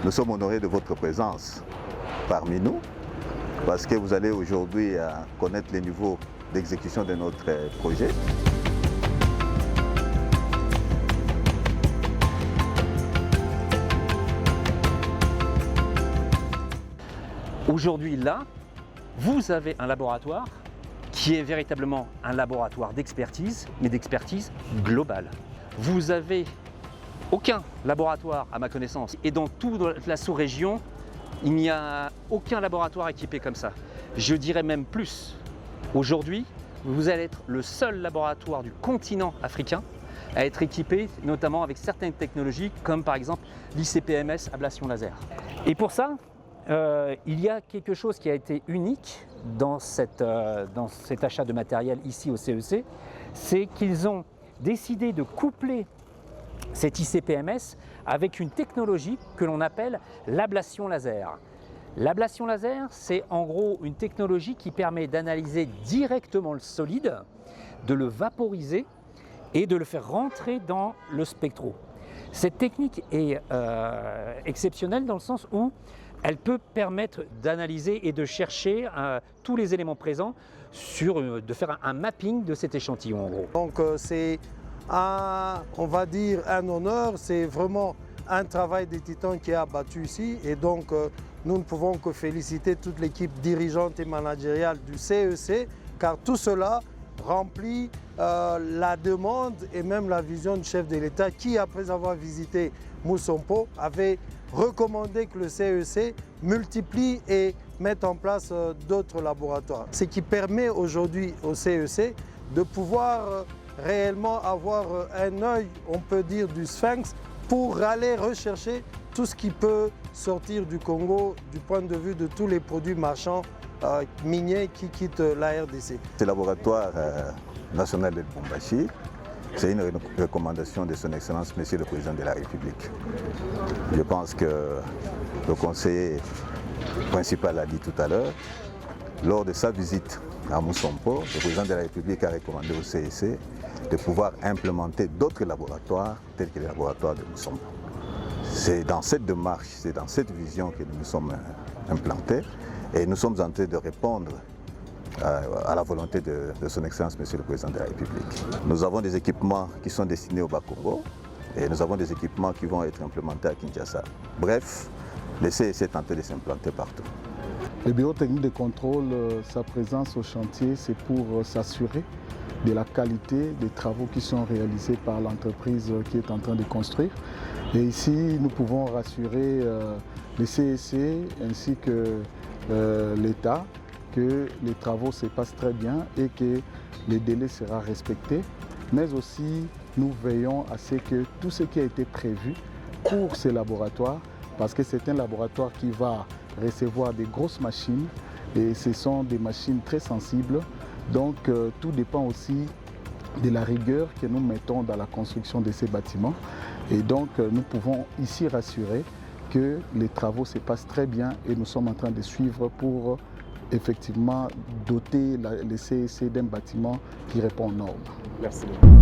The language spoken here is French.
Nous sommes honorés de votre présence parmi nous parce que vous allez aujourd'hui connaître les niveaux d'exécution de notre projet. Aujourd'hui, là, vous avez un laboratoire qui est véritablement un laboratoire d'expertise, mais d'expertise globale. Vous n'avez aucun laboratoire, à ma connaissance, et dans toute la sous-région, il n'y a aucun laboratoire équipé comme ça. Je dirais même plus. Aujourd'hui, vous allez être le seul laboratoire du continent africain à être équipé notamment avec certaines technologies comme par exemple l'ICP-MS ablation laser. Et pour ça, il y a quelque chose qui a été unique dans cet achat de matériel ici au CEC, c'est qu'ils ont décidé de coupler cet ICP-MS avec une technologie que l'on appelle l'ablation laser. L'ablation laser, c'est en gros une technologie qui permet d'analyser directement le solide, de le vaporiser et de le faire rentrer dans le spectro. Cette technique est exceptionnelle dans le sens où elle peut permettre d'analyser et de chercher tous les éléments présents, de faire un mapping de cet échantillon en gros. Donc c'est on va dire un honneur, c'est vraiment un travail des titans qui est abattu ici et donc nous ne pouvons que féliciter toute l'équipe dirigeante et managériale du CEC car tout cela remplit la demande et même la vision du chef de l'État qui, après avoir visité Moussompo, avait recommandé que le CEC multiplie et mette en place d'autres laboratoires. Ce qui permet aujourd'hui au CEC de pouvoir réellement avoir un œil, on peut dire, du sphinx pour aller rechercher tout ce qui peut sortir du Congo du point de vue de tous les produits marchands miniers qui quittent la RDC. Ce laboratoire national de Lubumbashi, c'est une recommandation de son Excellence, Monsieur le Président de la République. Je pense que le conseiller principal l'a dit tout à l'heure, lors de sa visite à Moussompo, le Président de la République a recommandé au CEC de pouvoir implémenter d'autres laboratoires tels que les laboratoires de Moussompo. C'est dans cette démarche, c'est dans cette vision que nous nous sommes implantés et nous sommes en train de répondre à la volonté de son Excellence, Monsieur le Président de la République. Nous avons des équipements qui sont destinés au Bas-Congo et nous avons des équipements qui vont être implémentés à Kinshasa. Bref, le CEC est tenté de s'implanter partout. Le bureau technique de contrôle, sa présence au chantier, c'est pour s'assurer de la qualité des travaux qui sont réalisés par l'entreprise qui est en train de construire. Et ici, nous pouvons rassurer le CEC ainsi que l'État que les travaux se passent très bien et que le délai sera respecté. Mais aussi, nous veillons à ce que tout ce qui a été prévu pour ces laboratoires, parce que c'est un laboratoire qui va recevoir des grosses machines et ce sont des machines très sensibles. Donc tout dépend aussi de la rigueur que nous mettons dans la construction de ces bâtiments. Et donc nous pouvons ici rassurer que les travaux se passent très bien et nous sommes en train de suivre pour effectivement doter le CEC d'un bâtiment qui répond aux normes. Merci beaucoup.